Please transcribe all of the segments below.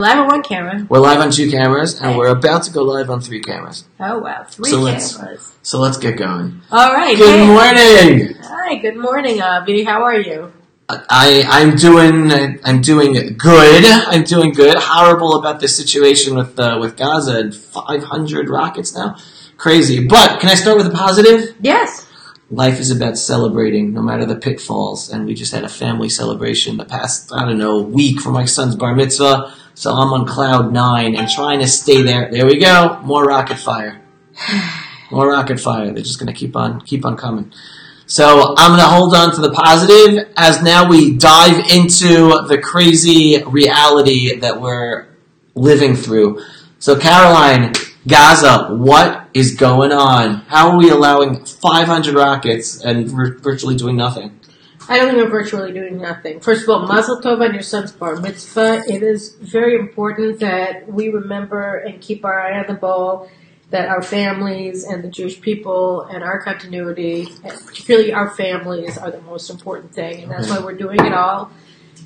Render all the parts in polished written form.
Live on one camera. We're live on 2 cameras, and we're about to go live on 3 cameras. Oh, wow. 3 cameras. So let's get going. All right. Good morning. Hi, good morning, Avi. How are you? I'm doing good. I'm doing good. Horrible about this situation with Gaza and 500 rockets now. Crazy. But can I start with a positive? Yes. Life is about celebrating, no matter the pitfalls. And we just had a family celebration the past, week for my son's bar mitzvah. So I'm on cloud 9 and trying to stay there. There we go. More rocket fire. More rocket fire. They're just going to keep on coming. So I'm going to hold on to the positive as now we dive into the crazy reality that we're living through. So Caroline, Gaza, what is going on? How are we allowing 500 rockets and virtually doing nothing? I don't think we're virtually doing nothing. First of all, Mazel Tov on your son's bar mitzvah. It is very important that we remember and keep our eye on the ball, that our families and the Jewish people and our continuity, and particularly our families, are the most important thing. And that's why we're doing it all.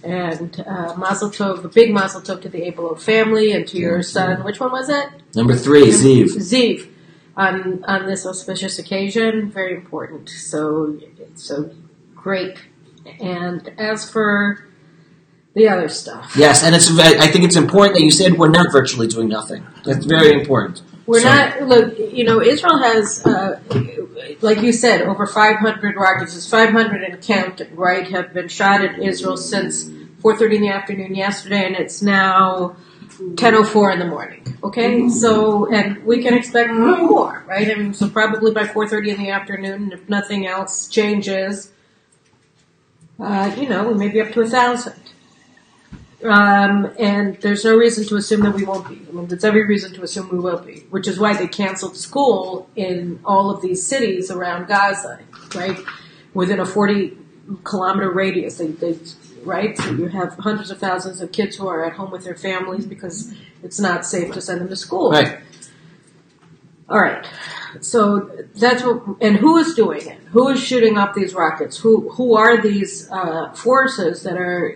And Mazel Tov, a big Mazel Tov to the Abelow family and to your son. Which one was it? Number 3, Ziv. Ziv. On this auspicious occasion, very important. So great. And as for the other stuff. Yes, and I think it's important that you said we're not virtually doing nothing. That's very important. We're not, look, Israel has, like you said, over 500 rockets. It's 500 and counting, right, have been shot at Israel since 4:30 in the afternoon yesterday, and it's now 10:04 in the morning, okay? So, and we can expect more, right? I mean, so probably by 4:30 in the afternoon, if nothing else changes, we may be up to 1,000. And there's no reason to assume that we won't be. I mean, there's every reason to assume we will be, which is why they canceled school in all of these cities around Gaza, right? Within a 40-kilometer radius, right? So you have hundreds of thousands of kids who are at home with their families because it's not safe to send them to school. Right. All right. So that's what, and who is doing it? Who is shooting up these rockets? Who are these forces that are?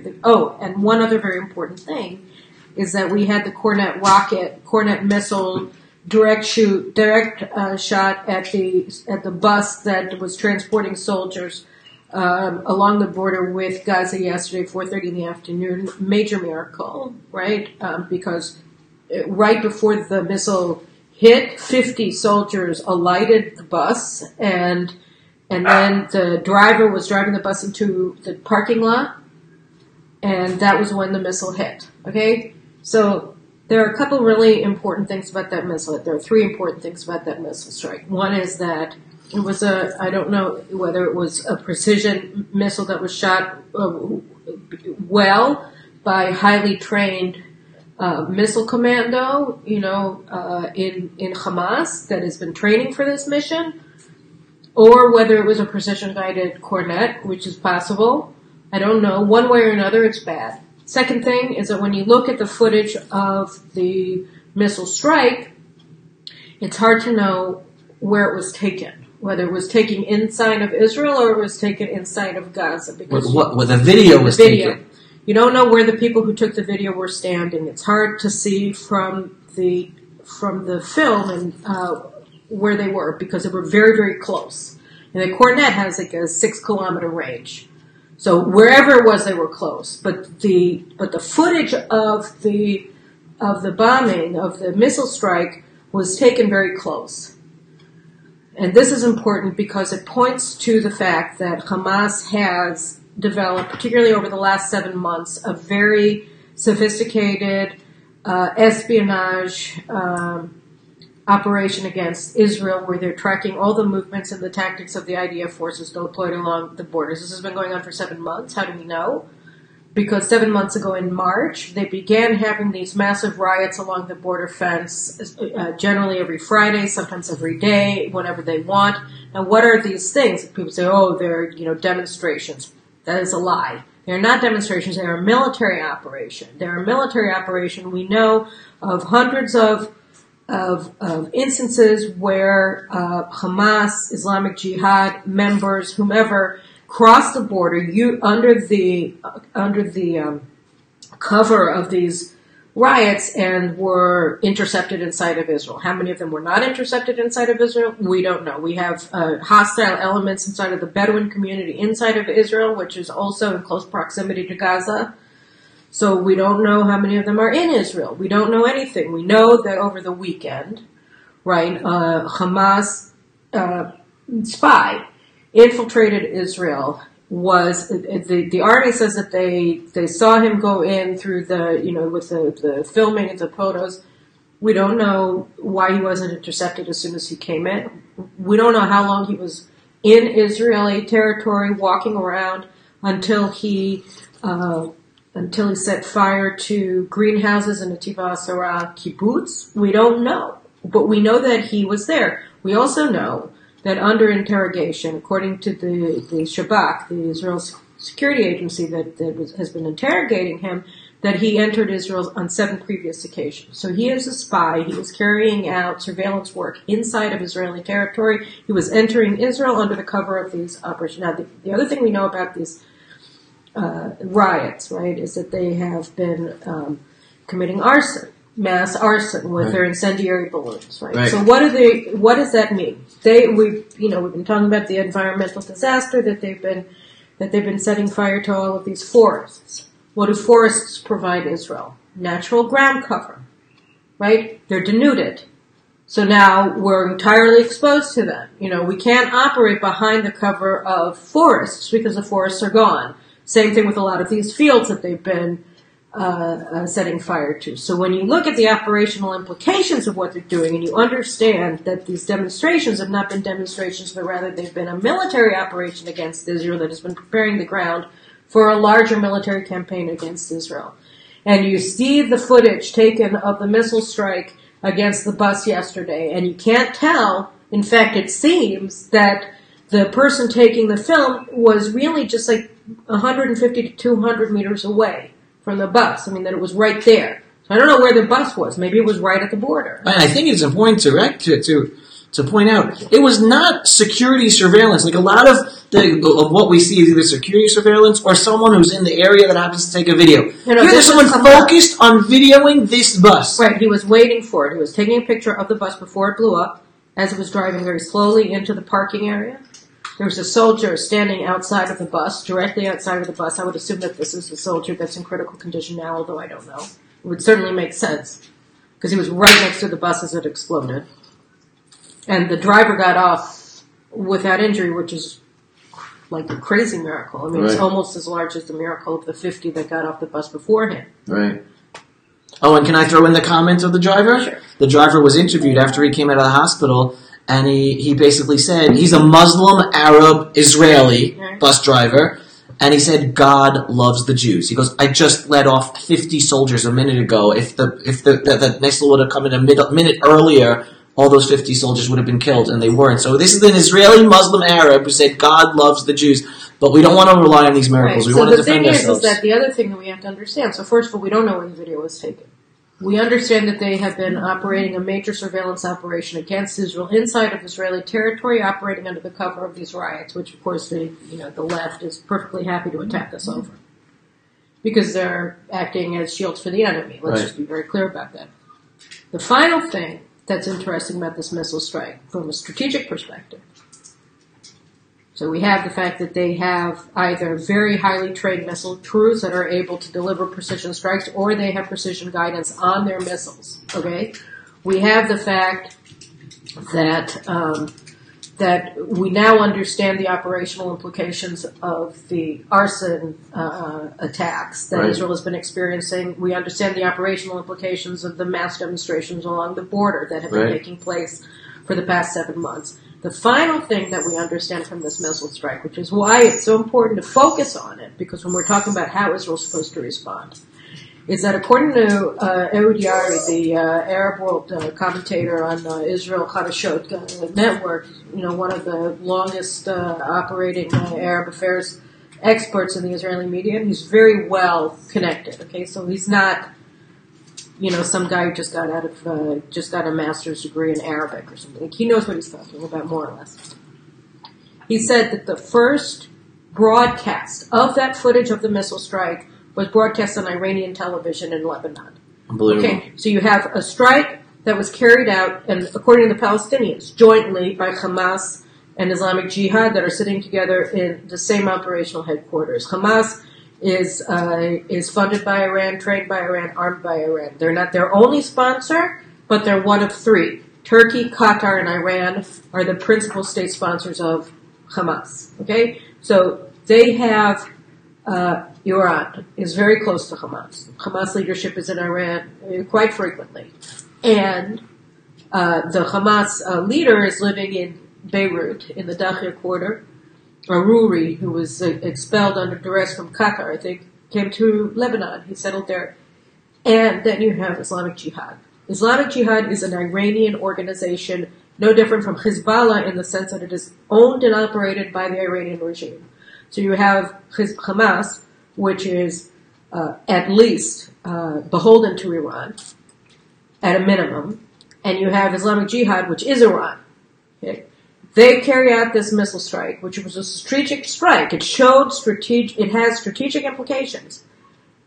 And one other very important thing is that we had the Cornet missile direct shot at the bus that was transporting soldiers along the border with Gaza yesterday, 4:30 in the afternoon. Major miracle, right? Because right before the missile hit, 50 soldiers alighted the bus, and then the driver was driving the bus into the parking lot, and that was when the missile hit. Okay? So there are a couple really important things about that missile. There are 3 important things about that missile strike. One is that it was I don't know whether it was a precision missile that was shot well by highly trained missile commando, in Hamas that has been training for this mission, or whether it was a precision-guided Cornet, which is possible. I don't know. One way or another, it's bad. Second thing is that when you look at the footage of the missile strike, it's hard to know where it was taken, whether it was taken inside of Israel or it was taken inside of Gaza. Because the video was taken. You don't know where the people who took the video were standing. It's hard to see from the film and where they were because they were very, very close. And the Cornet has like a 6-kilometer range, so wherever it was, they were close. But the footage of the bombing of the missile strike was taken very close. And this is important because it points to the fact that Hamas has developed, particularly over the last 7 months, a very sophisticated espionage operation against Israel where they're tracking all the movements and the tactics of the IDF forces deployed along the borders. This has been going on for 7 months. How do we know? Because 7 months ago in March, they began having these massive riots along the border fence, generally every Friday, sometimes every day, whenever they want. Now, what are these things? People say, they're, demonstrations. That is a lie. They're not demonstrations. They're a military operation. They're a military operation. We know of hundreds of instances where Hamas, Islamic Jihad members, whomever, cross the border under the cover of these riots and were intercepted inside of Israel. How many of them were not intercepted inside of Israel? We don't know. We have hostile elements inside of the Bedouin community inside of Israel, which is also in close proximity to Gaza. So we don't know how many of them are in Israel. We don't know anything. We know that over the weekend, right, Hamas spy infiltrated Israel. Was the army says that they saw him go in through the, with the filming and the photos. We don't know why he wasn't intercepted as soon as he came in. We don't know how long he was in Israeli territory walking around until he set fire to greenhouses in the Tiva Asara kibbutz. We don't know, but we know that he was there. We also know that under interrogation, according to the Shabak, the Israel security agency that has been interrogating him, that he entered Israel on 7 previous occasions. So he is a spy. He was carrying out surveillance work inside of Israeli territory. He was entering Israel under the cover of these operations. Now, the other thing we know about these riots, right, is that they have been committing arson. Mass arson with their incendiary balloons, right? So what does that mean? We've been talking about the environmental disaster that they've been setting fire to all of these forests. What do forests provide Israel? Natural ground cover, right? They're denuded. So now we're entirely exposed to them. We can't operate behind the cover of forests because the forests are gone. Same thing with a lot of these fields that they've been setting fire to. So when you look at the operational implications of what they're doing and you understand that these demonstrations have not been demonstrations, but rather they've been a military operation against Israel that has been preparing the ground for a larger military campaign against Israel. And you see the footage taken of the missile strike against the bus yesterday, and you can't tell, in fact it seems that the person taking the film was really just like 150 to 200 meters away from the bus. That it was right there. So I don't know where the bus was. Maybe it was right at the border. And I think it's important to point out, it was not security surveillance. Like a lot of what we see is either security surveillance or someone who's in the area that happens to take a video. There's someone focused on videoing this bus. Right, he was waiting for it. He was taking a picture of the bus before it blew up as it was driving very slowly into the parking area. There was a soldier standing outside of the bus, directly outside of the bus. I would assume that this is a soldier that's in critical condition now, although I don't know. It would certainly make sense, because he was right next to the bus as it exploded. And the driver got off without injury, which is like a crazy miracle. It's almost as large as the miracle of the 50 that got off the bus before him. Right. Oh, and can I throw in the comments of the driver? Sure. The driver was interviewed after he came out of the hospital, and he basically said he's a Muslim, Arab, Israeli bus driver, and he said God loves the Jews. He goes, I just let off 50 soldiers a minute ago. If the missile would have come in a minute earlier, all those 50 soldiers would have been killed, and they weren't. So this is an Israeli Muslim Arab who said God loves the Jews, but we don't want to rely on these miracles. We want to defend ourselves. So the thing is that the other thing that we have to understand. So first of all, we don't know when the video was taken. We understand that they have been operating a major surveillance operation against Israel inside of Israeli territory, operating under the cover of these riots, which of course the left is perfectly happy to attack us over, because they're acting as shields for the enemy. Let's just be very clear about that. The final thing that's interesting about this missile strike from a strategic perspective. So we have the fact that they have either very highly trained missile crews that are able to deliver precision strikes, or they have precision guidance on their missiles. Okay, we have the fact that that we now understand the operational implications of the arson attacks that Israel has been experiencing. We understand the operational implications of the mass demonstrations along the border that have been taking place for the past 7 months. The final thing that we understand from this missile strike, which is why it's so important to focus on it, because when we're talking about how Israel's supposed to respond, is that according to Ehud Yari, the Arab World commentator on Israel Hadashot network, one of the longest operating Arab affairs experts in the Israeli media, and he's very well connected. Okay, so he's not, some guy who just got a master's degree in Arabic or something. He knows what he's talking about, more or less. He said that the first broadcast of that footage of the missile strike was broadcast on Iranian television in Lebanon. Unbelievable. Okay, so you have a strike that was carried out, and according to the Palestinians, jointly by Hamas and Islamic Jihad that are sitting together in the same operational headquarters. Hamas is funded by Iran, trained by Iran, armed by Iran. They're not their only sponsor, but they're one of three. Turkey, Qatar, and Iran are the principal state sponsors of Hamas. Okay, so they have Iran is very close to Hamas. Hamas leadership is in Iran quite frequently, and the Hamas leader is living in Beirut in the Dakhil quarter. Aruri, who was expelled under duress from Qatar, I think, came to Lebanon. He settled there. And then you have Islamic Jihad. Islamic Jihad is an Iranian organization, no different from Hezbollah in the sense that it is owned and operated by the Iranian regime. So you have Hamas, which is at least beholden to Iran, at a minimum, and you have Islamic Jihad, which is Iran. Okay? They carry out this missile strike, which was a strategic strike. It showed it has strategic implications.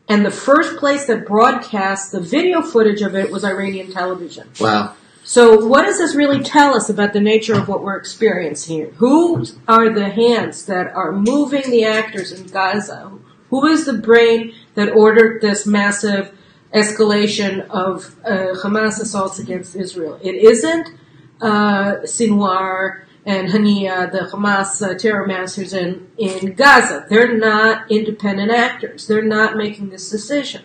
And the first place that broadcast the video footage of it was Iranian television. Wow. So what does this really tell us about the nature of what we're experiencing here? Who are the hands that are moving the actors in Gaza? Who is the brain that ordered this massive escalation of Hamas assaults against Israel? It isn't Sinwar and Hania, the Hamas terror masters in Gaza. They're not independent actors. They're not making this decision.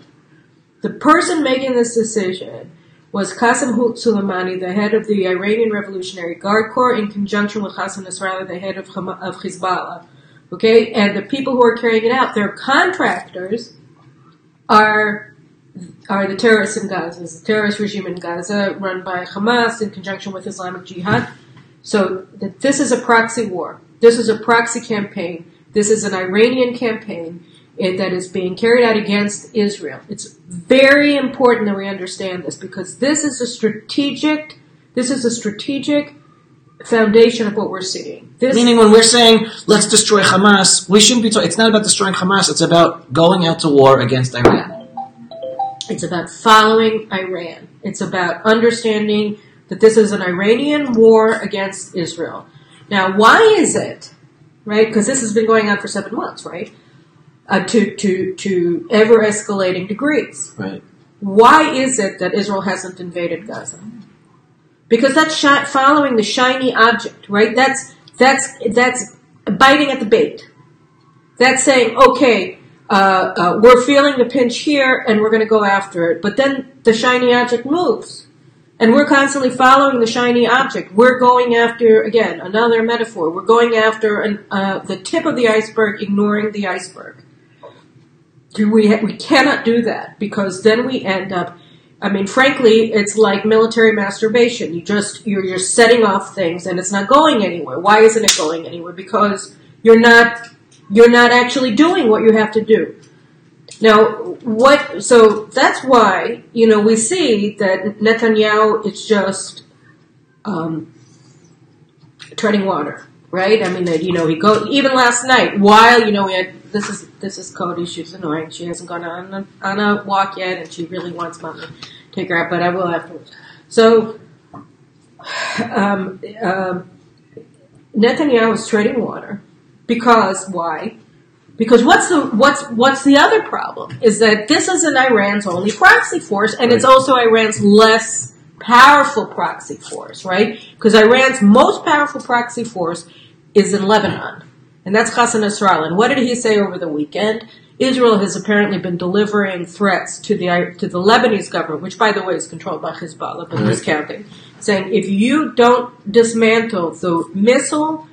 The person making this decision was Qasem Soleimani, the head of the Iranian Revolutionary Guard Corps, in conjunction with Hassan Nasrallah, the head of Hezbollah. Okay? And the people who are carrying it out, their contractors, are the terrorists in Gaza. It's the terrorist regime in Gaza run by Hamas in conjunction with Islamic Jihad. So this is a proxy war. This is a proxy campaign. This is an Iranian campaign that is being carried out against Israel. It's very important that we understand this because this is a strategic foundation of what we're seeing. Meaning when we're saying, let's destroy Hamas, we shouldn't be talking, it's not about destroying Hamas, it's about going out to war against Iran. It's about following Iran. It's about understanding that this is an Iranian war against Israel. Now, why is it, right, because this has been going on for 7 months, right, to ever-escalating degrees. Right. Why is it that Israel hasn't invaded Gaza? Because that's following the shiny object, right? That's biting at the bait. That's saying, okay, we're feeling the pinch here, and we're going to go after it. But then the shiny object moves. And we're constantly following the shiny object. We're going after, again, another metaphor. We're going after the tip of the iceberg, ignoring the iceberg. We cannot do that because then we end up, I mean, frankly, it's like military masturbation. You're setting off things and it's not going anywhere. Why isn't it going anywhere? Because you're not actually doing what you have to do. Now, so that's why, we see that Netanyahu is just, treading water, right? I mean, that, he goes, even last night, while, we had, this is Cody, she's annoying, she hasn't gone on a walk yet, and she really wants Mom to take her out, but I will afterwards. So, Netanyahu is treading water, because, why? Because what's the other problem is that this isn't Iran's only proxy force, and it's also Iran's less powerful proxy force, right? Because Iran's most powerful proxy force is in Lebanon, and that's Hassan Nasrallah. And what did he say over the weekend? Israel has apparently been delivering threats to the Lebanese government, which, by the way, is controlled by Hezbollah, but who's counting, saying if you don't dismantle the missile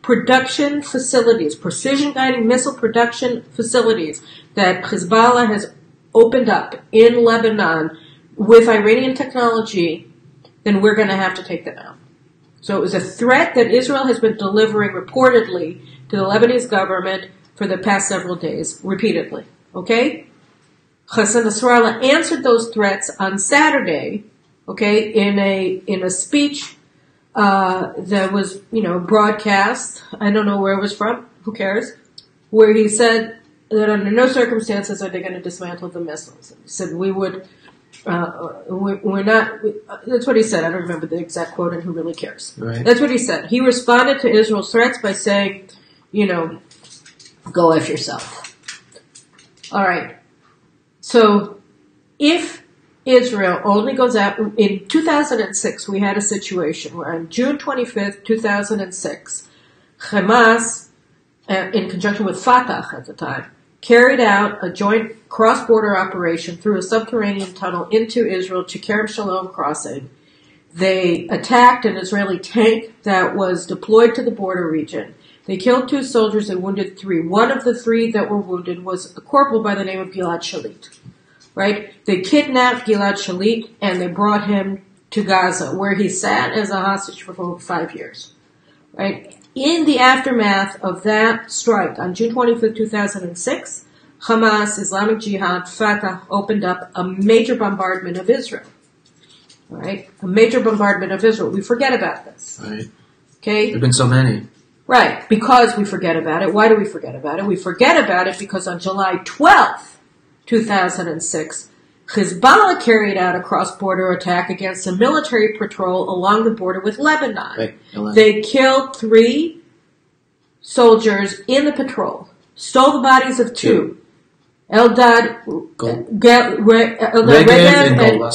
production facilities, precision-guiding missile production facilities that Hezbollah has opened up in Lebanon with Iranian technology, then we're going to have to take them out. So it was a threat that Israel has been delivering reportedly to the Lebanese government for the past several days, repeatedly. Okay? Hassan Nasrallah answered those threats on Saturday, okay, in a speech that was, broadcast. I don't know where it was from. Who cares? Where he said that under no circumstances are they going to dismantle the missiles. He said we would we're not. That's what he said. I don't remember the exact quote, and who really cares? Right. That's what he said. He responded to Israel's threats by saying, go F yourself. All right. So if Israel only goes out, in 2006 we had a situation where on June 25th, 2006, Hamas, in conjunction with Fatah at the time, carried out a joint cross-border operation through a subterranean tunnel into Israel to Kerem Shalom crossing. They attacked an Israeli tank that was deployed to the border region. They killed 2 soldiers and wounded 3. One of the 3 that were wounded was a corporal by the name of Gilad Shalit. Right? They kidnapped Gilad Shalit and they brought him to Gaza, where he sat as a hostage for over 5 years. Right? In the aftermath of that strike, on June 25th, 2006, Hamas, Islamic Jihad, Fatah opened up a major bombardment of Israel. All right? A major bombardment of Israel. We forget about this. Right. Okay? There have been so many. Right. Because we forget about it. Why do we forget about it? We forget about it because on July 12th, 2006, Hezbollah carried out a cross-border attack against a military patrol along the border with Lebanon. Right. They killed 3 soldiers in the patrol, stole the bodies of 2. Eldad Regev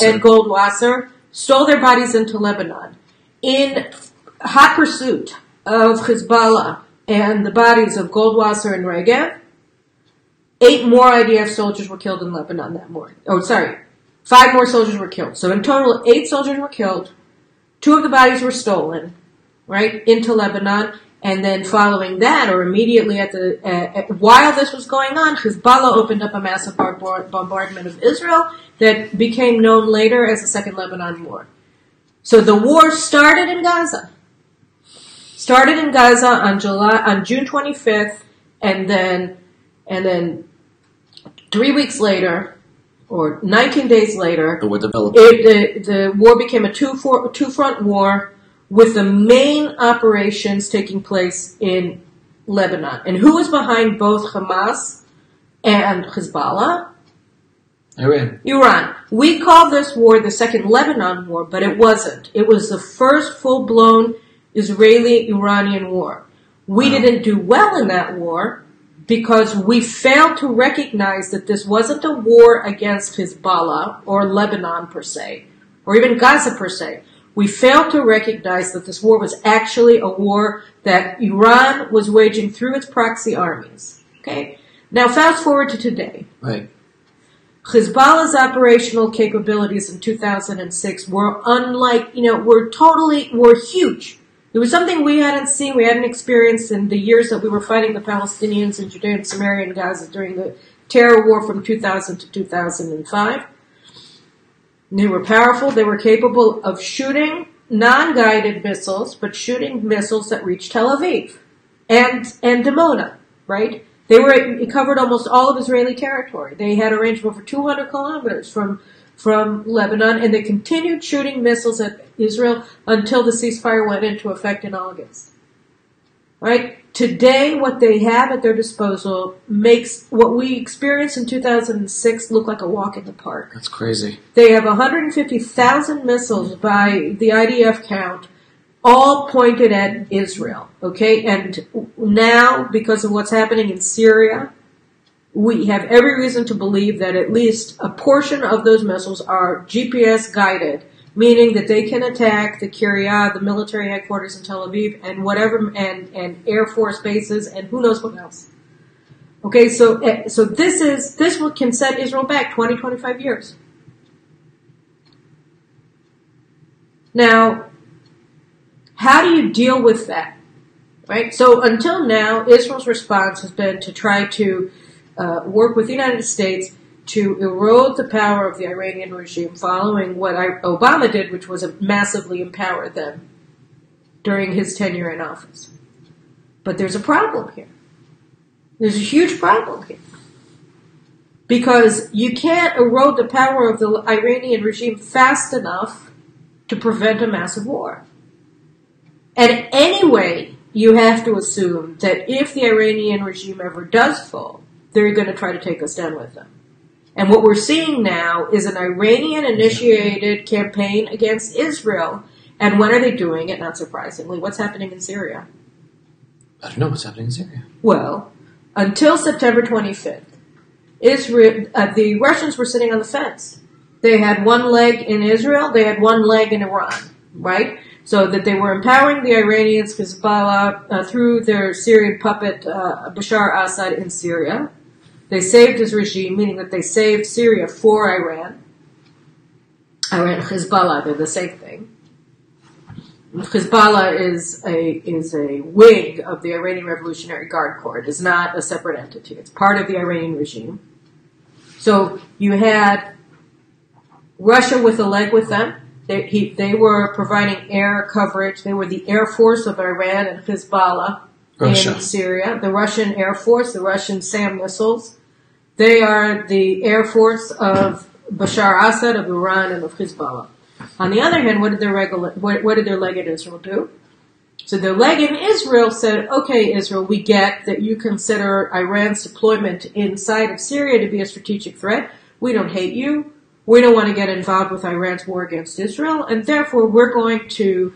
and Goldwasser stole their bodies into Lebanon. In hot pursuit of Hezbollah and the bodies of Goldwasser and Regev, 8 more IDF soldiers were killed in Lebanon that morning. 5 more soldiers were killed. So in total, 8 soldiers were killed. 2 of the bodies were stolen, right, into Lebanon. And then following that, or immediately while this was going on, Hezbollah opened up a massive bombardment of Israel that became known later as the Second Lebanon War. So the war started in Gaza. Started in Gaza on June 25th, and then 3 weeks later, or 19 days later, The war developed. the war became a two-front war with the main operations taking place in Lebanon. And who was behind both Hamas and Hezbollah? Iran. We call this war the Second Lebanon War, but it wasn't. It was the first full-blown Israeli-Iranian war. We didn't do well in that war because we failed to recognize that this wasn't a war against Hezbollah or Lebanon per se, or even Gaza per se. We failed to recognize that this war was actually a war that Iran was waging through its proxy armies. Okay? Now fast forward to today. Right. Hezbollah's operational capabilities in 2006 were were huge. It was something we hadn't seen, we hadn't experienced in the years that we were fighting the Palestinians in Judea and Samaria and Gaza during the terror war from 2000 to 2005. They were powerful, they were capable of shooting non-guided missiles, but shooting missiles that reached Tel Aviv and Dimona, right? It covered almost all of Israeli territory. They had a range of over 200 kilometers from Lebanon, and they continued shooting missiles at Israel until the ceasefire went into effect in August. Right? Today, what they have at their disposal makes what we experienced in 2006 look like a walk in the park. That's crazy. They have 150,000 missiles by the IDF count, all pointed at Israel. Okay? And now, because of what's happening in Syria, we have every reason to believe that at least a portion of those missiles are GPS guided, meaning that they can attack the Kiryat, the military headquarters in Tel Aviv, and whatever, and Air Force bases, and who knows what else. Okay, so this can set Israel back 20, 25 years. Now, how do you deal with that? Right? So until now, Israel's response has been to try to work with the United States to erode the power of the Iranian regime following what Obama did, which was massively empower them during his tenure in office. But there's a problem here. There's a huge problem here. Because you can't erode the power of the Iranian regime fast enough to prevent a massive war. And anyway, you have to assume that if the Iranian regime ever does fall, they're going to try to take us down with them. And what we're seeing now is an Iranian-initiated campaign against Israel. And when are they doing it? Not surprisingly. What's happening in Syria? I don't know what's happening in Syria. Well, until September 25th, the Russians were sitting on the fence. They had one leg in Israel, they had one leg in Iran, right? So that they were empowering the Iranians, Hezbollah, through their Syrian puppet, Bashar al-Assad in Syria. They saved his regime, meaning that they saved Syria for Iran. Iran, Hezbollah, they're the same thing. Hezbollah is a wing of the Iranian Revolutionary Guard Corps. It is not a separate entity. It's part of the Iranian regime. So you had Russia with a leg with them. They were providing air coverage. They were the Air Force of Iran and Hezbollah in Syria. The Russian Air Force, the Russian SAM missiles. They are the Air Force of Bashar al-Assad, of Iran, and of Hezbollah. On the other hand, what did their leg in Israel do? So their leg in Israel said, okay, Israel, we get that you consider Iran's deployment inside of Syria to be a strategic threat. We don't hate you. We don't want to get involved with Iran's war against Israel, and therefore we're going to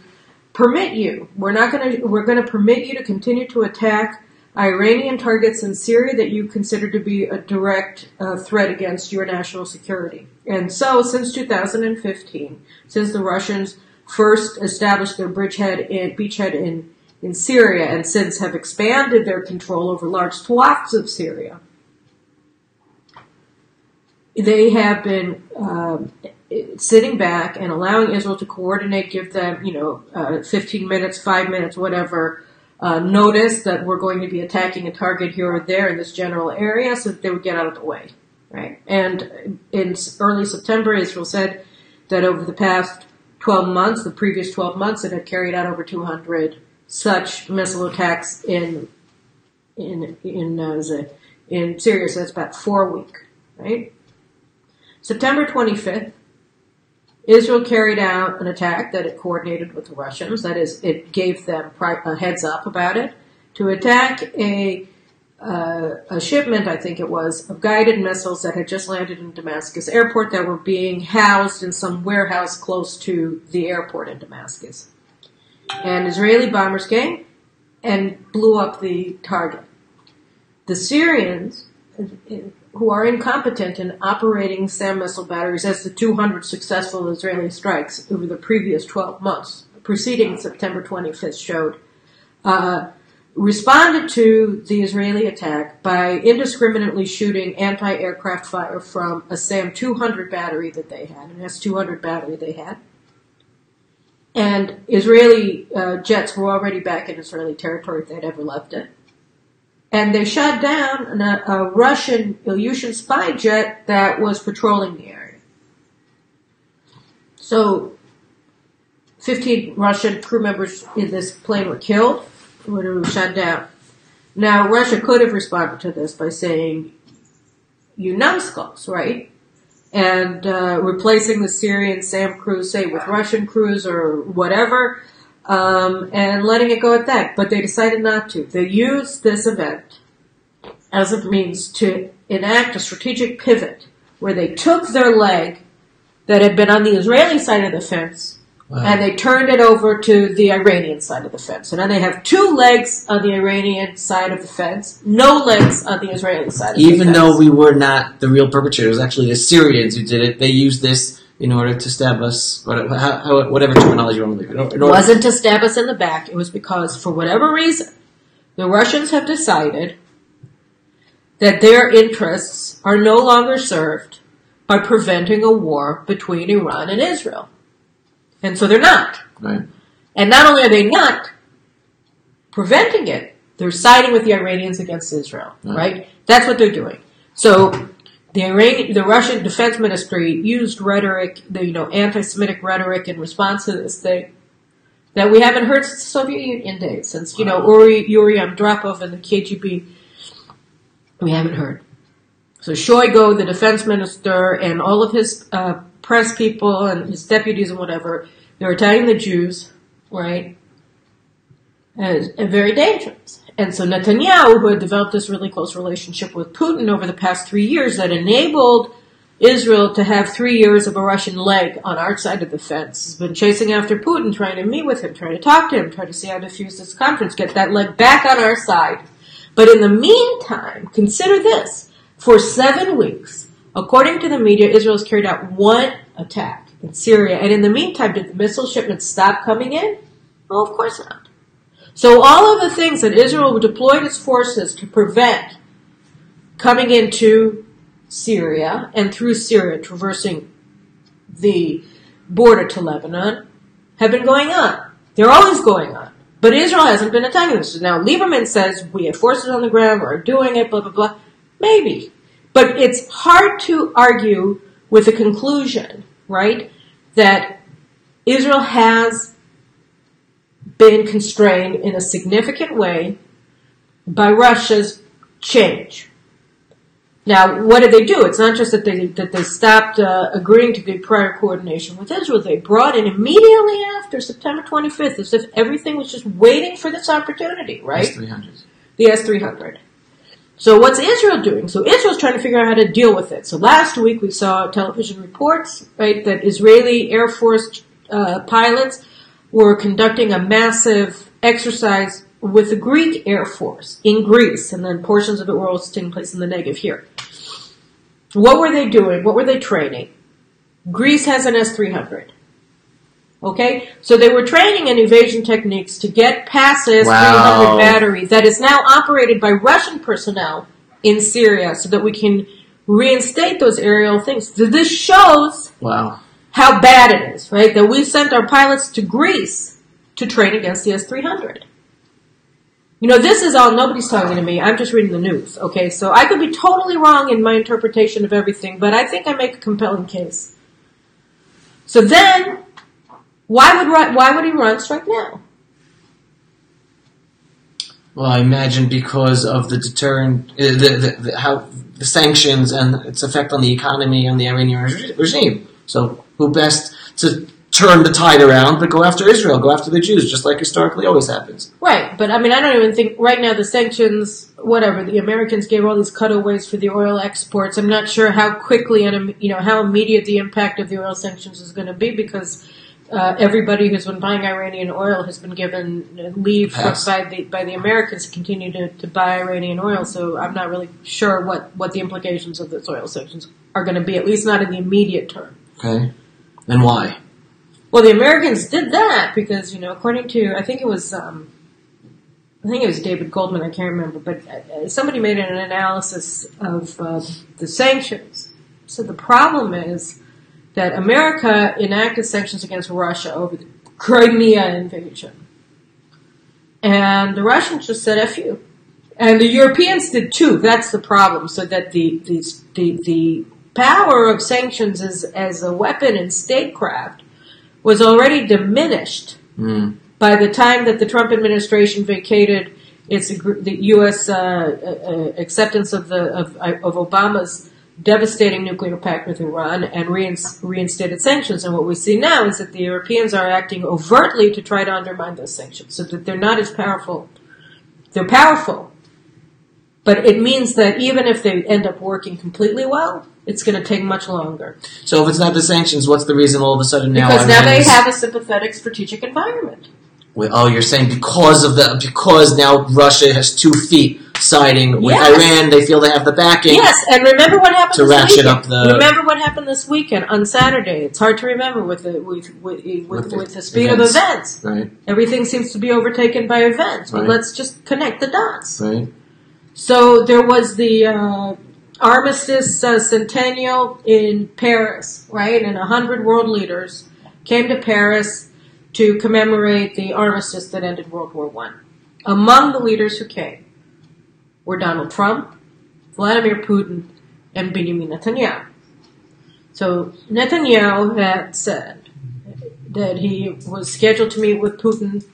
permit you. We're going to permit you to continue to attack Iranian targets in Syria that you consider to be a direct threat against your national security. And so, since 2015, since the Russians first established their beachhead in Syria, and since have expanded their control over large swaths of Syria, they have been sitting back and allowing Israel to coordinate, give them, 15 minutes, 5 minutes, whatever, notice that we're going to be attacking a target here or there in this general area so that they would get out of the way, right? And in early September, Israel said that over the past 12 months, the previous 12 months, it had carried out over 200 such missile attacks in Syria, so that's about 4 a week, right? September 25th, Israel carried out an attack that it coordinated with the Russians. That is, it gave them a heads up about it, to attack a shipment, I think it was, of guided missiles that had just landed in Damascus airport that were being housed in some warehouse close to the airport in Damascus. And Israeli bombers came and blew up the target. The Syrians, who are incompetent in operating SAM missile batteries, as the 200 successful Israeli strikes over the previous 12 months, preceding September 25th showed, responded to the Israeli attack by indiscriminately shooting anti-aircraft fire from a SAM 200 battery that they had, an S-200 battery they had. And Israeli jets were already back in Israeli territory if they'd ever left it. And they shot down a Russian Ilyushin spy jet that was patrolling the area. So, 15 Russian crew members in this plane were killed when it was shot down. Now, Russia could have responded to this by saying, you numbskulls, right? And replacing the Syrian SAM crews, say, with Russian crews or whatever, and letting it go at that. But they decided not to. They used this event as a means to enact a strategic pivot where they took their leg that had been on the Israeli side of the fence, wow, and they turned it over to the Iranian side of the fence. So now they have 2 legs on the Iranian side of the fence, no legs on the Israeli side of the fence. Even though we were not the real perpetrators, it was actually the Syrians who did it. They used this in order to stab us, whatever terminology you want to leave. It wasn't to stab us in the back. It was because, for whatever reason, the Russians have decided that their interests are no longer served by preventing a war between Iran and Israel. And so they're not. Right. And not only are they not preventing it, they're siding with the Iranians against Israel, right? That's what they're doing. So the Russian Defense Ministry used rhetoric, anti-Semitic rhetoric in response to this thing that we haven't heard since the Soviet Union days, since, Yuri Andropov and the KGB. We haven't heard. So Shoigu, the defense minister, and all of his press people and his deputies and whatever, they're attacking the Jews, right? And very dangerous. And so Netanyahu, who had developed this really close relationship with Putin over the past 3 years that enabled Israel to have 3 years of a Russian leg on our side of the fence. Has been chasing after Putin, trying to meet with him, trying to talk to him, trying to see how to defuse this conference, get that leg back on our side. But in the meantime, consider this. For 7 weeks, according to the media, Israel has carried out one attack in Syria. And in the meantime, did the missile shipments stop coming in? Well, of course not. So all of the things that Israel deployed its forces to prevent coming into Syria and through Syria, traversing the border to Lebanon, have been going on. They're always going on. But Israel hasn't been attacking them. So now Lieberman says we have forces on the ground, we're doing it, blah, blah, blah. Maybe. But it's hard to argue with the conclusion, right, that Israel has been constrained in a significant way by Russia's change. Now, what did they do? It's not just that they stopped agreeing to the prior coordination with Israel. They brought in immediately after September 25th, as if everything was just waiting for this opportunity, right? S-300. The S-300. So what's Israel doing? So Israel's trying to figure out how to deal with it. So last week we saw television reports, right, that Israeli Air Force pilots were conducting a massive exercise with the Greek Air Force in Greece, and then portions of it were also taking place in the Negev here. What were they doing? What were they training? Greece has an S-300. Okay? So they were training in evasion techniques to get past the S-300 battery that is now operated by Russian personnel in Syria so that we can reinstate those aerial things. This shows how bad it is, right? That we sent our pilots to Greece to train against the S-300. You know, this is all, nobody's talking to me. I'm just reading the news, okay? So I could be totally wrong in my interpretation of everything, but I think I make a compelling case. So then, why would Iran strike now? Well, I imagine because of the deterrent, how the sanctions and its effect on the economy and the Iranian regime. So who best to turn the tide around, but go after Israel, go after the Jews, just like historically always happens. Right, but I mean, I don't even think, right now the sanctions, whatever, the Americans gave all these cutaways for the oil exports. I'm not sure how quickly and, how immediate the impact of the oil sanctions is going to be, because everybody who's been buying Iranian oil has been given leave by the Americans to continue to buy Iranian oil, so I'm not really sure what the implications of those oil sanctions are going to be, at least not in the immediate term. Okay, and why? Well, the Americans did that because, according to, I think it was David Goldman, I can't remember, but somebody made an analysis of the sanctions. So the problem is that America enacted sanctions against Russia over the Crimea invasion. And the Russians just said, F you. And the Europeans did too. That's the problem. So that the power of sanctions as a weapon in statecraft was already diminished by the time that the Trump administration vacated the U.S. Acceptance of Obama's devastating nuclear pact with Iran and reinstated sanctions. And what we see now is that the Europeans are acting overtly to try to undermine those sanctions, so that they're not as powerful. They're powerful, but it means that even if they end up working completely well, it's going to take much longer. So if it's not the sanctions, what's the reason all of a sudden now? Because now they have a sympathetic strategic environment. Oh, you're saying because now Russia has 2 feet siding with Iran, they feel they have the backing. Yes, and remember what happened to ratchet up the. Remember what happened this weekend on Saturday. It's hard to remember with the speed of events. Right. Everything seems to be overtaken by events. But let's just connect the dots. Right. So there was the Armistice Centennial in Paris, right? And 100 world leaders came to Paris to commemorate the armistice that ended World War I. Among the leaders who came were Donald Trump, Vladimir Putin, and Benjamin Netanyahu. So Netanyahu had said that he was scheduled to meet with Putin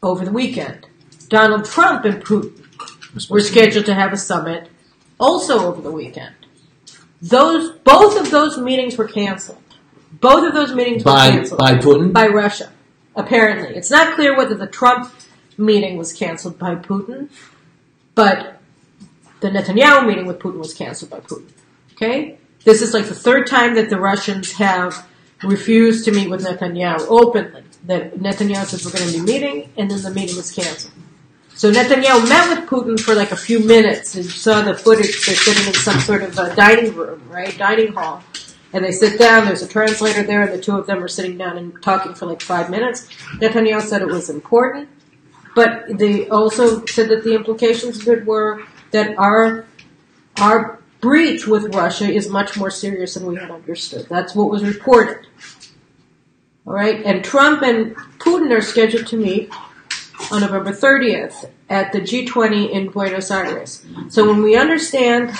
over the weekend. Donald Trump and Putin were scheduled to have a summit also over the weekend. Both of those meetings were canceled. Both of those meetings were canceled. By Putin? By Russia, apparently. It's not clear whether the Trump meeting was canceled by Putin, but the Netanyahu meeting with Putin was canceled by Putin. Okay? This is like the third time that the Russians have refused to meet with Netanyahu openly. That Netanyahu says we're going to be meeting, and then the meeting was canceled. So Netanyahu met with Putin for like a few minutes and saw the footage. They're sitting in some sort of dining room, right? Dining hall. And they sit down, there's a translator there, and the two of them are sitting down and talking for like 5 minutes. Netanyahu said it was important, but they also said that the implications of it were that our breach with Russia is much more serious than we had understood. That's what was reported. All right? And Trump and Putin are scheduled to meet on November 30th at the G20 in Buenos Aires. So when we understand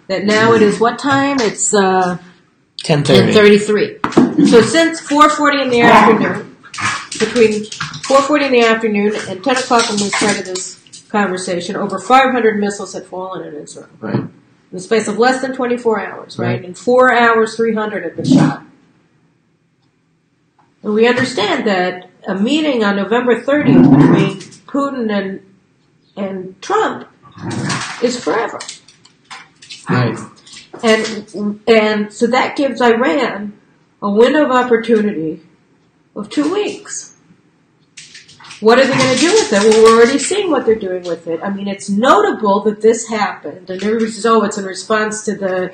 that now it is what time? It's 10:33. So since 4:40 in the afternoon, between 4:40 in the afternoon and 10 o'clock when we started this conversation, over 500 missiles had fallen in Israel. Right. In the space of less than 24 hours, right? In 4 hours, 300 had been shot. And we understand that a meeting on November 30th between Putin and Trump is forever. Right. And so that gives Iran a window of opportunity of 2 weeks. What are they going to do with it? Well, we're already seeing what they're doing with it. I mean, it's notable that this happened, and everybody says, "Oh, it's in response to the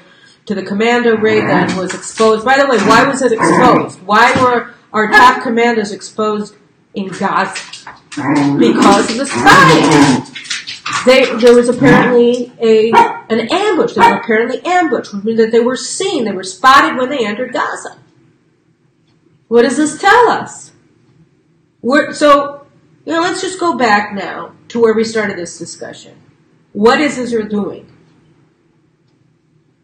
commando raid that was exposed." By the way, why was it exposed? Why were our top commanders exposed in Gaza? Because of the spying. There was apparently an ambush. They were apparently ambushed, which means that they were seen. They were spotted when they entered Gaza. What does this tell us? Let's just go back now to where we started this discussion. What is Israel doing?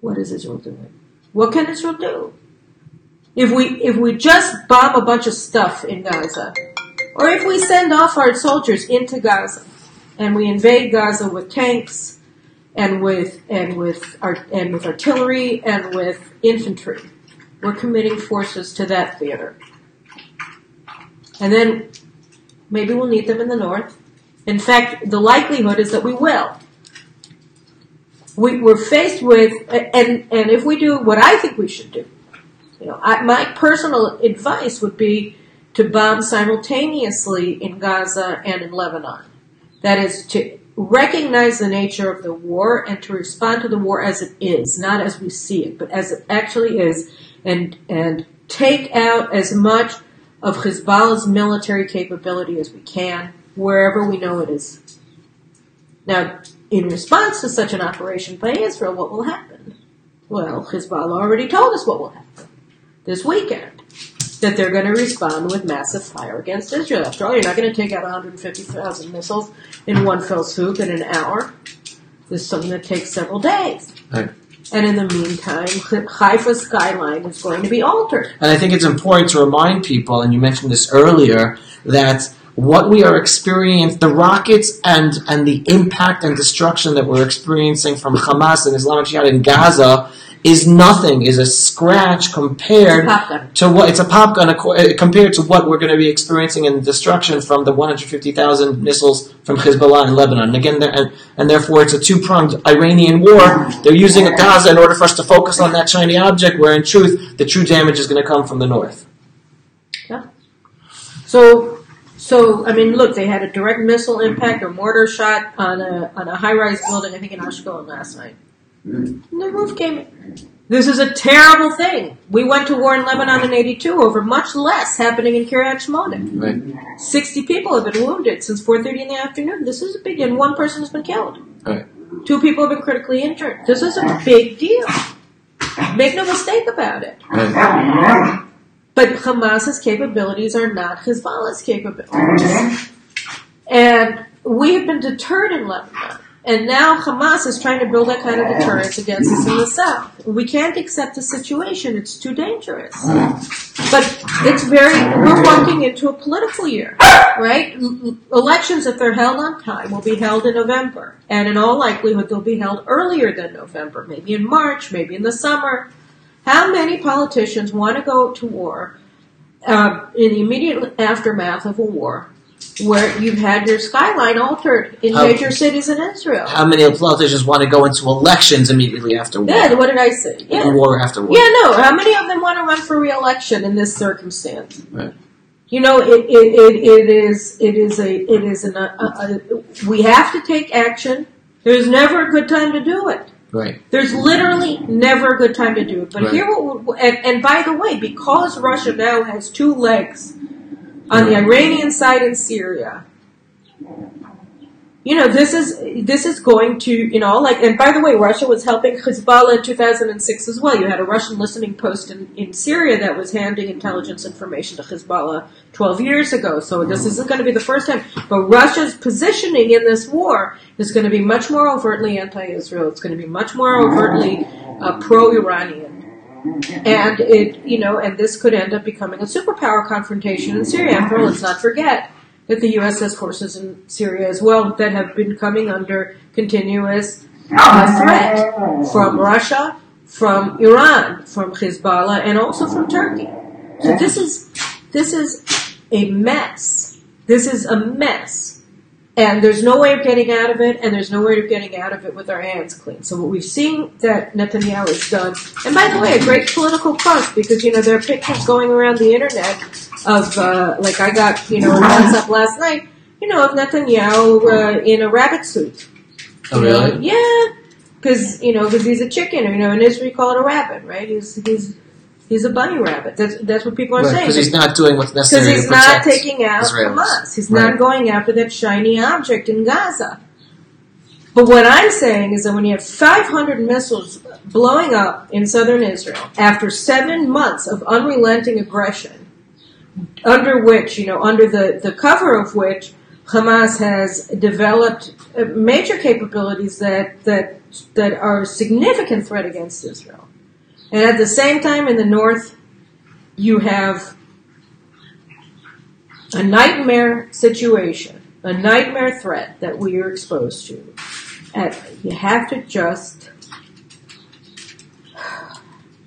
What is Israel doing? What can Israel do? If we just bomb a bunch of stuff in Gaza, or if we send off our soldiers into Gaza, and we invade Gaza with tanks and with artillery and with infantry, we're committing forces to that theater. And then maybe we'll need them in the north. In fact, the likelihood is that we will. We're faced with, and if we do what I think we should do, my personal advice would be to bomb simultaneously in Gaza and in Lebanon. That is to recognize the nature of the war and to respond to the war as it is, not as we see it, but as it actually is, and take out as much of Hezbollah's military capability as we can, wherever we know it is. Now, in response to such an operation by Israel, what will happen? Well, Hezbollah already told us what will happen this weekend, that they're going to respond with massive fire against Israel. After all, you're not going to take out 150,000 missiles in one fell swoop in an hour. This is something that takes several days. Right. And in the meantime, Haifa's skyline is going to be altered. And I think it's important to remind people, and you mentioned this earlier, that what we are experiencing, the rockets and the impact and destruction that we're experiencing from Hamas and Islamic Jihad in Gaza is nothing, is a scratch compared to what, it's a pop gun compared to what we're going to be experiencing in destruction from the 150,000 missiles from Hezbollah in Lebanon. And again, and therefore it's a two-pronged Iranian war. They're using Gaza in order for us to focus on that shiny object, where in truth, the true damage is going to come from the north. Yeah. So I mean, look, they had a direct missile impact or mortar shot on a high-rise building, I think in Ashkelon last night. And the roof came in. This is a terrible thing. We went to war in Lebanon in 82 over much less happening in Kiryat Shmona. Right. 60 people have been wounded since 4:30 in the afternoon. This is a big deal. And one person has been killed. Right. 2 people have been critically injured. This is a big deal. Make no mistake about it. Right. But Hamas's capabilities are not Hezbollah's capabilities. And we have been deterred in Lebanon. And now Hamas is trying to build that kind of deterrence against us in the south. We can't accept the situation. It's too dangerous. But we're walking into a political year, right? Elections, if they're held on time, will be held in November. And in all likelihood, they'll be held earlier than November, maybe in March, maybe in the summer. How many politicians want to go to war in the immediate aftermath of a war where you've had your skyline altered in major cities in Israel. How many politicians want to go into elections immediately after war? Yeah, what did I say? Yeah. War after war. Yeah, no. How many of them want to run for re-election in this circumstance? Right. You know, we have to take action. There's never a good time to do it. Right. There's literally never a good time to do it. But right. here, and by the way, because Russia now has two legs on the Iranian side in Syria, you know, this is going to, you know, like, and by the way, Russia was helping Hezbollah in 2006 as well. You had a Russian listening post in Syria that was handing intelligence information to Hezbollah 12 years ago. So this isn't going to be the first time. But Russia's positioning in this war is going to be much more overtly anti-Israel. It's going to be much more overtly pro-Iranian. And and this could end up becoming a superpower confrontation in Syria. After all, let's not forget that the U.S. has forces in Syria as well that have been coming under continuous threat from Russia, from Iran, from Hezbollah, and also from Turkey. So this is a mess. This is a mess. And there's no way of getting out of it, and there's no way of getting out of it with our hands clean. So what we've seen that Netanyahu has done, and by the way, a great political plus, because, you know, there are pictures going around the internet of, like I got, you know, a WhatsApp last night, you know, of Netanyahu in a rabbit suit. Oh, really? Yeah. Because he's a chicken, or, you know, in Israel you call it a rabbit, right? He's a bunny rabbit. That's what people are saying. Because he's not doing what's necessary to protect Because he's not taking out Israelis. Hamas. He's not going after that shiny object in Gaza. But what I'm saying is that when you have 500 missiles blowing up in southern Israel after 7 months of unrelenting aggression, under which, you know, under the cover of which Hamas has developed major capabilities that are a significant threat against Israel. And at the same time, in the north, you have a nightmare situation, a nightmare threat that we are exposed to. And you have to just,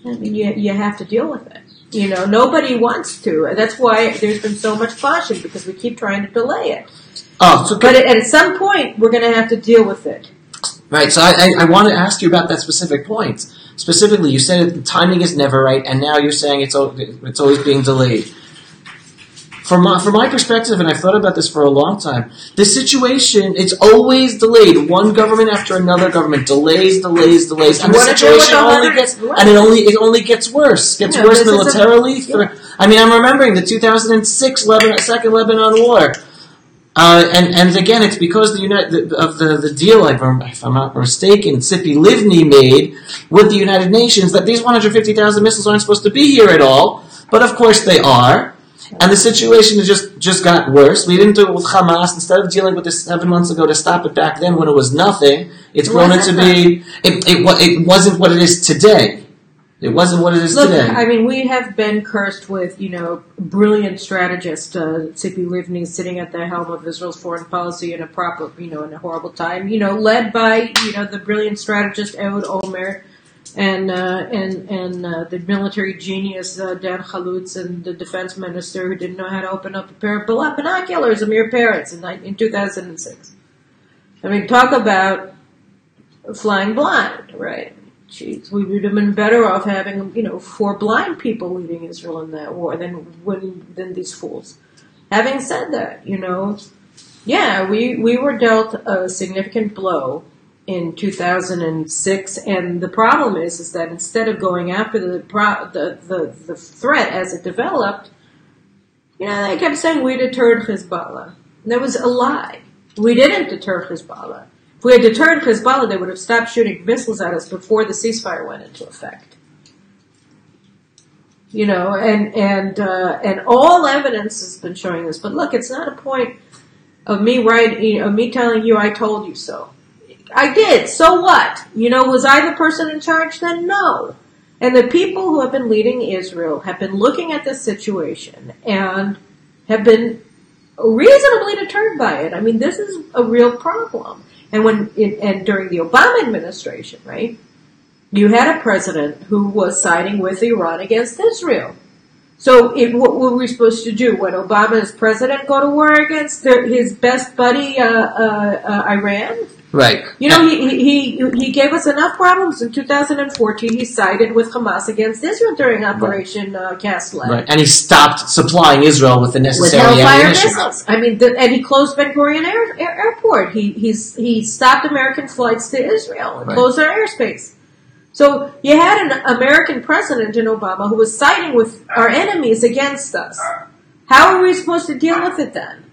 you have to deal with it. You know, nobody wants to. That's why there's been so much caution, because we keep trying to delay it. But at some point, we're going to have to deal with it. Right, so I want to ask you about that specific point. Specifically, you said the timing is never right, and now you're saying it's always being delayed. From my perspective, and I've thought about this for a long time, the situation, it's always delayed. One government after another government delays, and the situation only gets worse. Gets worse militarily. I'm remembering the 2006 Second Lebanon War. And again, it's because the deal, if I'm not mistaken, Tzipi Livni made with the United Nations, that these 150,000 missiles aren't supposed to be here at all, but of course they are. And the situation has just got worse. We didn't do it with Hamas. Instead of dealing with this 7 months ago to stop it back then when it was nothing, it's grown into be. It wasn't what it is today. It wasn't what it is today. I mean, we have been cursed with, you know, brilliant strategist Tzipi Livni sitting at the helm of Israel's foreign policy in a in a horrible time. You know, led by, you know, the brilliant strategist Ehud Olmert and the military genius Dan Chalutz, and the defense minister who didn't know how to open up a pair of binoculars, Amir Peretz, in 2006. I mean, talk about flying blind, right? Jeez, we would have been better off having, you know, 4 blind people leading Israel in that war than these fools. Having said that, you know, yeah, we were dealt a significant blow in 2006, and the problem is that instead of going after the threat as it developed, you know, they kept saying we deterred Hezbollah. And that was a lie. We didn't deter Hezbollah. If we had deterred Hezbollah, they would have stopped shooting missiles at us before the ceasefire went into effect. You know, and all evidence has been showing this. But look, it's not a point of me telling you I told you so. I did. So what? You know, was I the person in charge then? No. And the people who have been leading Israel have been looking at this situation and have been reasonably deterred by it. I mean, this is a real problem. And during the Obama administration, right, you had a president who was siding with Iran against Israel. So what were we supposed to do? When Obama as president go to war against his best buddy, Iran? Right. You know, he gave us enough problems. In 2014, he sided with Hamas against Israel during Operation Cast Lead. Right. And he stopped supplying Israel with the necessary ammunition. Missiles. I mean, and he closed Ben Gurion Airport. He stopped American flights to Israel and closed their airspace. So you had an American president in Obama who was siding with our enemies against us. How are we supposed to deal with it then?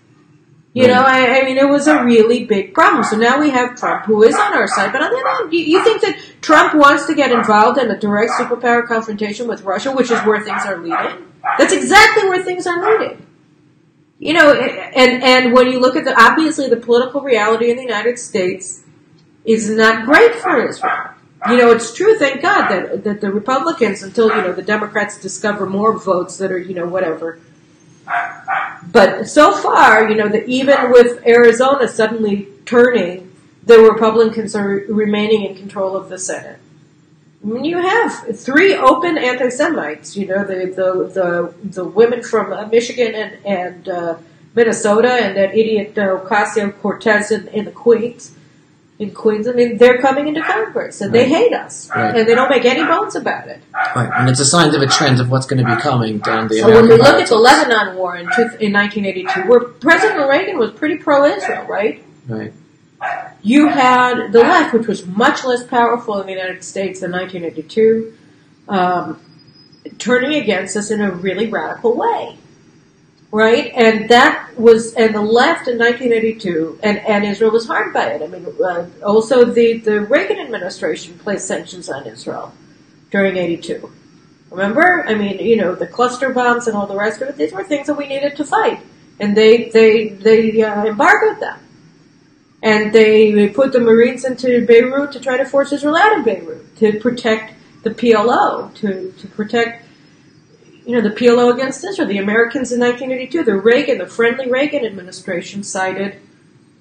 You know, I mean, it was a really big problem. So now we have Trump, who is on our side. But on the other hand, you think that Trump wants to get involved in a direct superpower confrontation with Russia, which is where things are leading? That's exactly where things are leading. You know, and when you look at obviously the political reality in the United States is not great for Israel. You know, it's true, thank God, that the Republicans, until, you know, the Democrats discover more votes that are, you know, whatever. But so far, you know, that even with Arizona suddenly turning, the Republicans are remaining in control of the Senate. I mean, you have 3 open anti-Semites. You know, the women from Michigan and Minnesota, and that idiot Ocasio-Cortez in the Queens. In Queens, I mean, they're coming into Congress, and they hate us, and they don't make any bones about it. Right, and it's a sign of a trend of what's going to be coming down the. So when we look at the Lebanon War in 1982, where President Reagan was pretty pro-Israel, right? Right. You had the left, which was much less powerful in the United States than 1982, turning against us in a really radical way. Right, and the left in 1982, and Israel was harmed by it. I mean, also the Reagan administration placed sanctions on Israel during '82. Remember? I mean, you know, the cluster bombs and all the rest of it. These were things that we needed to fight, and they embargoed them, and they put the Marines into Beirut to try to force Israel out of Beirut to protect the PLO, to protect. You know, the PLO against Israel. The Americans in 1982, the friendly Reagan administration sided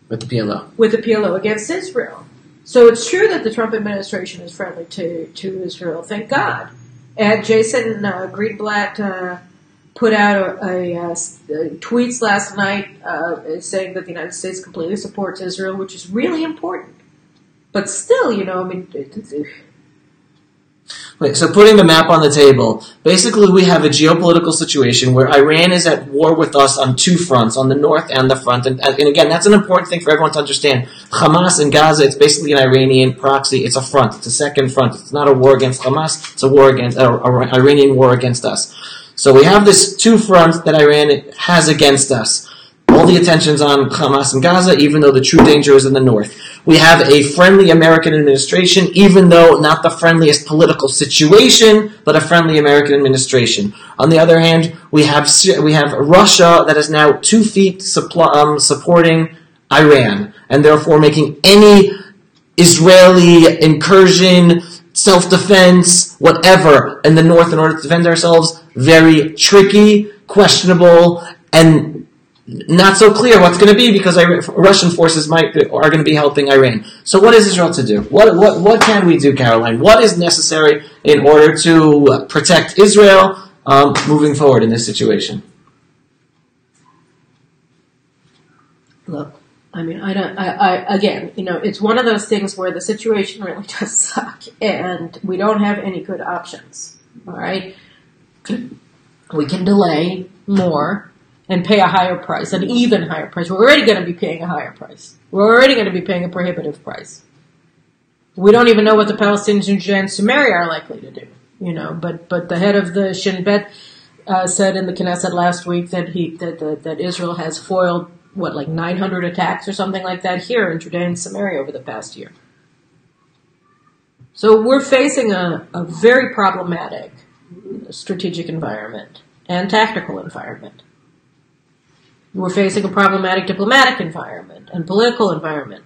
with the PLO. With the PLO against Israel. So it's true that the Trump administration is friendly to Israel, thank God. And Jason Greenblatt put out tweets last night saying that the United States completely supports Israel, which is really important. But still, you know, I mean... Wait, so putting the map on the table, basically we have a geopolitical situation where Iran is at war with us on 2 fronts, on the north and the front. And again, that's an important thing for everyone to understand. Hamas in Gaza, it's basically an Iranian proxy. It's a front. It's a second front. It's not a war against Hamas. It's a war against, Iranian war against us. So we have this 2 fronts that Iran has against us. All the attention's on Hamas and Gaza, even though the true danger is in the north. We have a friendly American administration, even though not the friendliest political situation, but a friendly American administration. On the other hand, we have Russia that is now 2 feet supporting Iran, and therefore making any Israeli incursion, self-defense, whatever, in the north in order to defend ourselves, very tricky, questionable, and not so clear what's going to be because Russian forces are going to be helping Iran. So what is Israel to do? What can we do, Caroline? What is necessary in order to protect Israel moving forward in this situation? Look, I mean, again, you know, it's one of those things where the situation really does suck, and we don't have any good options. All right, we can delay more. And pay a higher price, an even higher price. We're already going to be paying a higher price. We're already going to be paying a prohibitive price. We don't even know what the Palestinians in Judea and Samaria are likely to do, you know. But the head of the Shin Bet said in the Knesset last week that Israel has foiled like 900 attacks or something like that here in Judea and Samaria over the past year. So we're facing a very problematic strategic environment and tactical environment. We're facing a problematic diplomatic environment and political environment.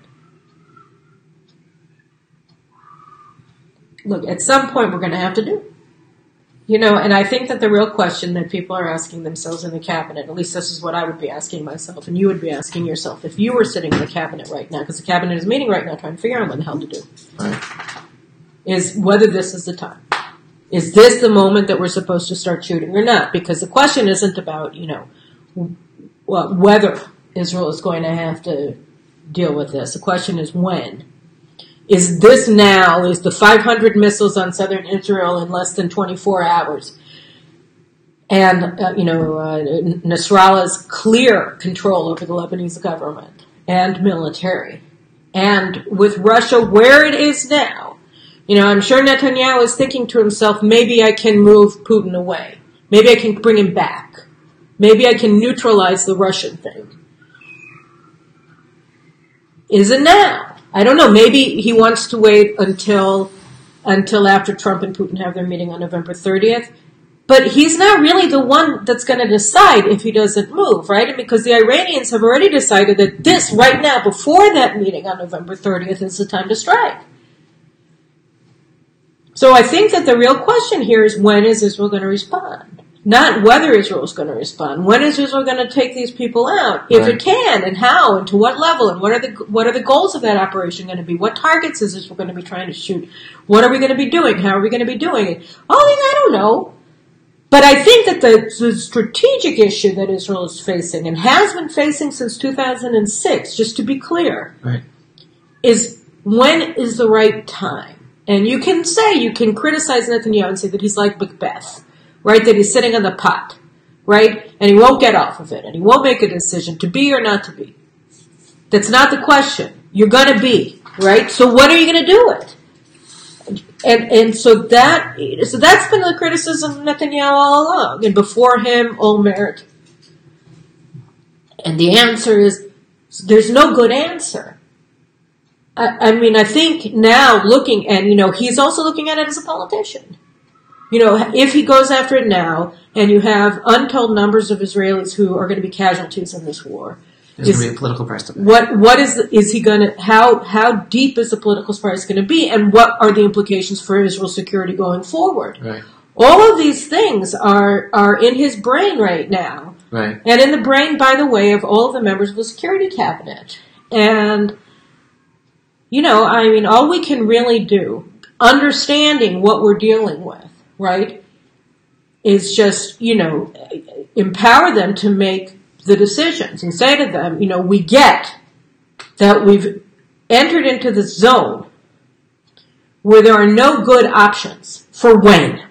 Look, at some point we're going to have to do. You know, and I think that the real question that people are asking themselves in the cabinet, at least this is what I would be asking myself, and you would be asking yourself if you were sitting in the cabinet right now, because the cabinet is meeting right now trying to figure out what the hell to do, right, is whether this is the time. Is this the moment that we're supposed to start shooting or not? Because the question isn't about, whether Israel is going to have to deal with this. The question is when. Is this now? Is the 500 missiles on southern Israel in less than 24 hours? And, Nasrallah's clear control over the Lebanese government and military. And with Russia where it is now, I'm sure Netanyahu is thinking to himself, maybe I can move Putin away. Maybe I can bring him back. Maybe I can neutralize the Russian thing. Is it now? I don't know. Maybe he wants to wait until after Trump and Putin have their meeting on November 30th. But he's not really the one that's going to decide if he doesn't move, right? Because the Iranians have already decided that this, right now, before that meeting on November 30th, is the time to strike. So I think that the real question here is when is Israel going to respond? Not whether Israel is going to respond. When is Israel going to take these people out? If it can, and how, and to what level, and what are the goals of that operation going to be? What targets is Israel going to be trying to shoot? What are we going to be doing? How are we going to be doing it? All these, I don't know. But I think that the strategic issue that Israel is facing, and has been facing since 2006, just to be clear, is when is the right time? And you can criticize Netanyahu and say that he's like Macbeth, right? That he's sitting on the pot, right? And he won't get off of it, and he won't make a decision to be or not to be. That's not the question. You're going to be, right? So what are you going to do it? And so that's been the criticism of Netanyahu all along, and before him, Olmert. And the answer is, there's no good answer. I think now looking, and he's also looking at it as a politician. If he goes after it now, and you have untold numbers of Israelis who are going to be casualties in this war, there's going to be a political price to pay. What is he going to, how deep is the political price going to be, and what are the implications for Israel's security going forward? Right. All of these things are in his brain right now. Right. And in the brain, by the way, of all of the members of the security cabinet. And, all we can really do, understanding what we're dealing with, right, is just, empower them to make the decisions and say to them, we get that we've entered into this zone where there are no good options for when.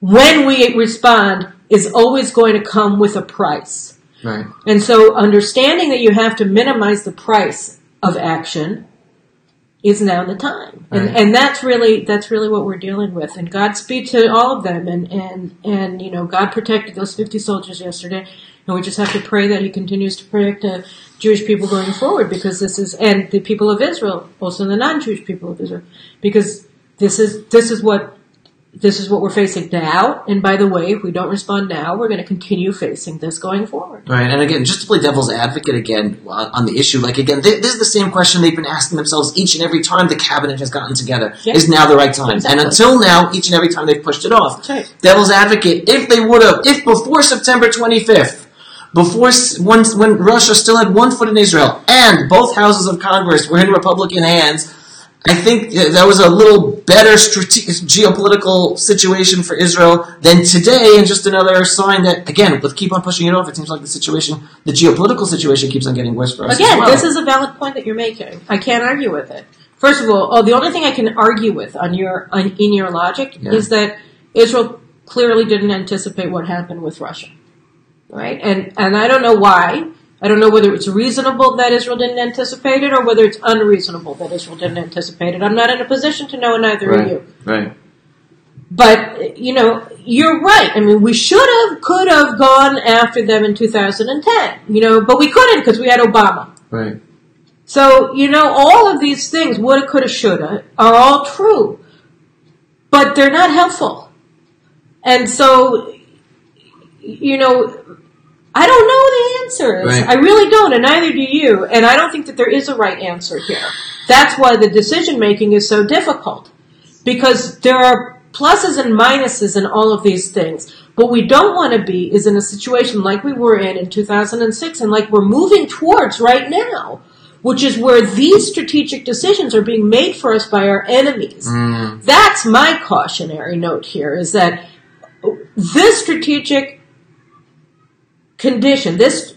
When we respond is always going to come with a price. Right. And so understanding that you have to minimize the price of action is now the time. Right. And that's really what we're dealing with. And Godspeed to all of them. And God protected those 50 soldiers yesterday. And we just have to pray that he continues to protect Jewish people going forward, because and the people of Israel, also the non-Jewish people of Israel, because this is what we're facing now. And by the way, if we don't respond now, we're going to continue facing this going forward. Right. And again, just to play devil's advocate again on the issue, this is the same question they've been asking themselves each and every time the cabinet has gotten together. Yeah. Is now the right time? Exactly. And until now, each and every time they've pushed it off. That's right. Devil's advocate, if before September 25th, when Russia still had one foot in Israel and both houses of Congress were in Republican hands, I think that was a little better geopolitical situation for Israel than today, and just another sign that, again, with keep on pushing it off, it seems like the geopolitical situation keeps on getting worse for us. Again, this is a valid point that you're making. I can't argue with it. First of all, the only thing I can argue with in your logic is that Israel clearly didn't anticipate what happened with Russia. Right? And I don't know why. I don't know whether it's reasonable that Israel didn't anticipate it or whether it's unreasonable that Israel didn't anticipate it. I'm not in a position to know, and neither are you. Right. But, you're right. I mean, we could have gone after them in 2010, but we couldn't because we had Obama. Right. So, all of these things, woulda, coulda, shoulda, are all true. But they're not helpful. And so, I don't know what the answer is. Right. I really don't, and neither do you. And I don't think that there is a right answer here. That's why the decision-making is so difficult. Because there are pluses and minuses in all of these things. What we don't want to be is in a situation like we were in 2006 and like we're moving towards right now, which is where these strategic decisions are being made for us by our enemies. That's my cautionary note here, is that this strategic condition, this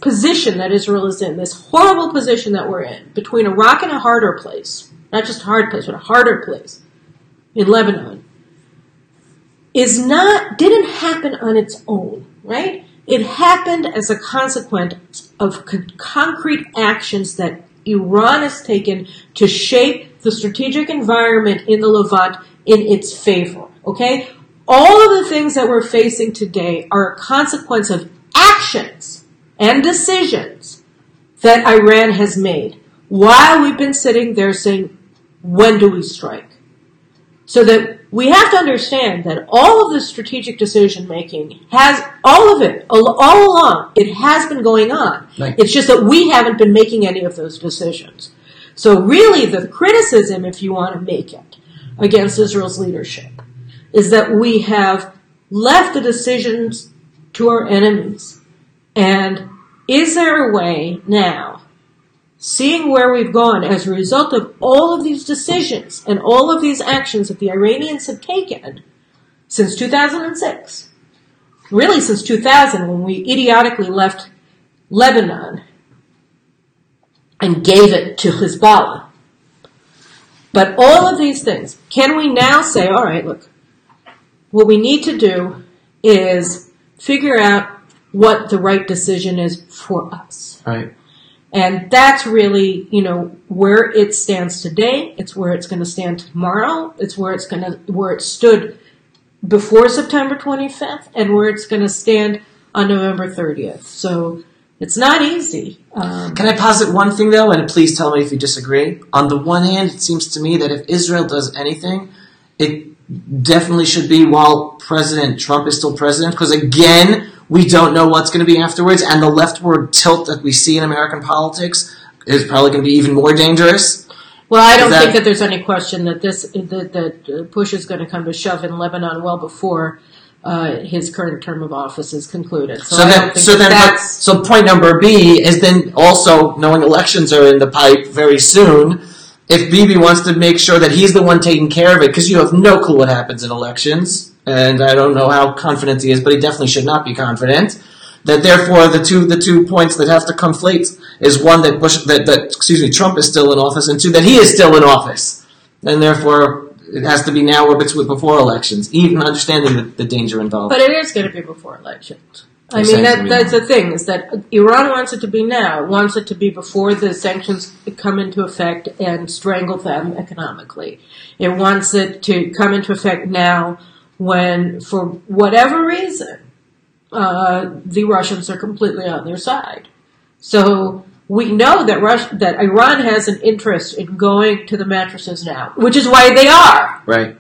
position that Israel is in, this horrible position that we're in, between a rock and a harder place, not just a hard place, but a harder place in Lebanon, didn't happen on its own, right? It happened as a consequence of concrete actions that Iran has taken to shape the strategic environment in the Levant in its favor, okay? All of the things that we're facing today are a consequence of actions and decisions that Iran has made while we've been sitting there saying, when do we strike? So that we have to understand that all of this strategic decision-making all along, it has been going on. Right. It's just that we haven't been making any of those decisions. So really the criticism, if you want to make it, against Israel's leadership is that we have left the decisions to our enemies. And is there a way now, seeing where we've gone as a result of all of these decisions and all of these actions that the Iranians have taken since 2006, really since 2000 when we idiotically left Lebanon and gave it to Hezbollah. But all of these things, can we now say, all right, look, what we need to do is figure out what the right decision is for us. Right. And that's really, where it stands today. It's where it's going to stand tomorrow. It's where it stood before September 25th and where it's going to stand on November 30th. So it's not easy. Can I posit one thing, though, and please tell me if you disagree? On the one hand, it seems to me that if Israel does anything, it definitely should be while President Trump is still president, because, again, we don't know what's going to be afterwards, and the leftward tilt that we see in American politics is probably going to be even more dangerous. Well, I don't think that there's any question that that push is going to come to shove in Lebanon well before his current term of office is concluded. So point number B is then also, knowing elections are in the pipe very soon, if Bibi wants to make sure that he's the one taking care of it, because you have no clue what happens in elections, and I don't know how confident he is, but he definitely should not be confident, that therefore the two points that have to conflate is one, that Trump is still in office, and two, that he is still in office. And therefore it has to be now or before elections, even understanding the danger involved. But it is going to be before elections. I mean, that's the thing, is that Iran wants it to be now. It wants it to be before the sanctions come into effect and strangle them economically. It wants it to come into effect now when, for whatever reason, the Russians are completely on their side. So we know that Iran has an interest in going to the mattresses now, which is why they are. Right.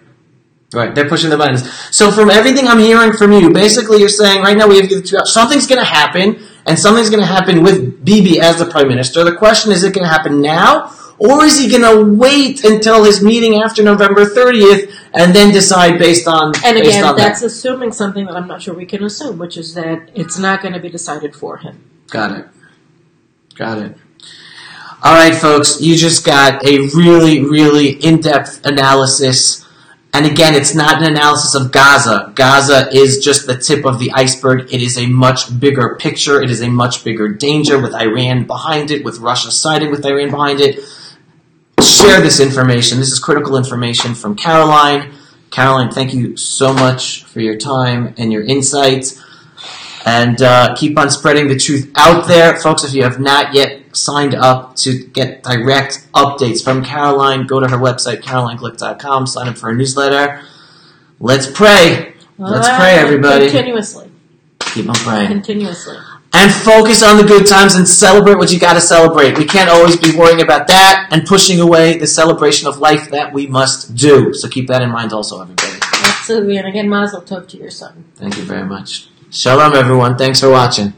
Right, they're pushing the buttons. So from everything I'm hearing from you, basically you're saying right now we have something's going to happen, and something's going to happen with Bibi as the prime minister. The question is it going to happen now, or is he going to wait until his meeting after November 30th and then decide based on And again, that's assuming something that I'm not sure we can assume, which is that it's not going to be decided for him. Got it. All right, folks, you just got a really, really in-depth analysis. And again, it's not an analysis of Gaza. Gaza is just the tip of the iceberg. It is a much bigger picture. It is a much bigger danger with Iran behind it, with Russia siding with Iran behind it. Share this information. This is critical information from Caroline. Caroline, thank you so much for your time and your insights. And keep on spreading the truth out there. Folks, if you have not yet signed up to get direct updates from Caroline, go to her website, carolineglick.com, sign up for her newsletter. Let's pray. Let's pray, everybody. Continuously. Keep on praying. Continuously. And focus on the good times and celebrate what you got to celebrate. We can't always be worrying about that and pushing away the celebration of life that we must do. So keep that in mind also, everybody. Absolutely. And again, Mazel Tov to your son. Thank you very much. Shalom, everyone. Thanks for watching.